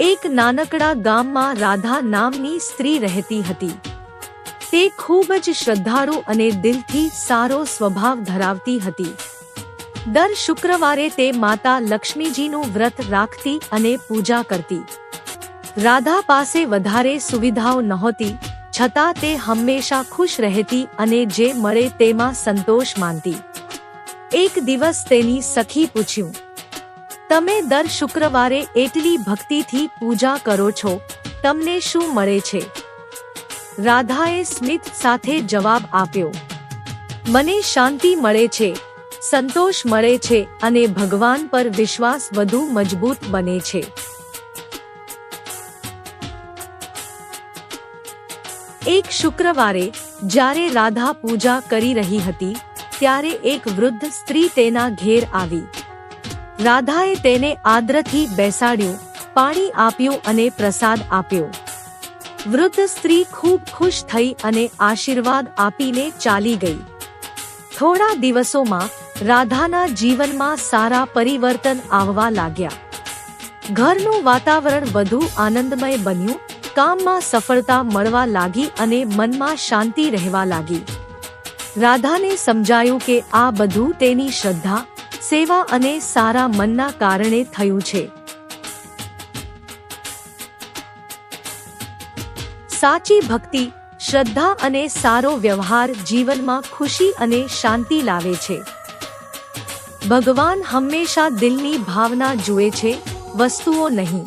એક નાનકડા ગામમાં રાધા નામની સ્ત્રી રહેતી હતી. તે ખૂબ જ શ્રદ્ધાળુ અને દિલથી સારો સ્વભાવ ધરાવતી હતી. દર શુક્રવારે તે માતા લક્ષ્મીજીનું વ્રત રાખતી અને પૂજા કરતી. રાધા પાસે વધારે સુવિધાઓ નહોતી, છતાં તે હંમેશા ખુશ રહેતી અને જે મળે તેમાં સંતોષ માનતી. એક દિવસ તેની સખી પૂછ્યું, તમે દર શુક્રવારે એટલી ભક્તિથી પૂજા કરો છો, તમને શું મળે છે? રાધાએ સ્મિત સાથે જવાબ આપ્યો, મને શાંતિ મળે છે, સંતોષ મળે છે અને ભગવાન પર વિશ્વાસ વધુ મજબૂત બને છે. એક શુક્રવારે જ્યારે રાધા પૂજા કરી રહી હતી, ત્યારે એક વૃદ્ધ સ્ત્રી તેના ઘેર આવી. રાધાએ તેને આદરથી બેસાડ્યું, પાણી આપ્યું અને પ્રસાદ આપ્યો. વૃદ્ધ સ્ત્રી ખૂબ ખુશ થઈ અને આશીર્વાદ આપીને ચાલી ગઈ. થોડા દિવસોમાં રાધાના જીવનમાં સારા પરિવર્તન આવવા લાગ્યા. ઘરનું વાતાવરણ વધુ આનંદમય બન્યું, કામમાં સફળતા મળવા લાગી અને મનમાં શાંતિ રહેવા લાગી. રાધાને સમજાયું કે આ બધું તેની શ્રદ્ધા, સેવા અને સારા મનના કારણે થયું છે. સાચી ભક્તિ, શ્રદ્ધા અને સારો વ્યવહાર જીવનમાં ખુશી અને શાંતિ લાવે છે. ભગવાન હંમેશા દિલની ભાવના જુએ છે, વસ્તુઓ નહીં.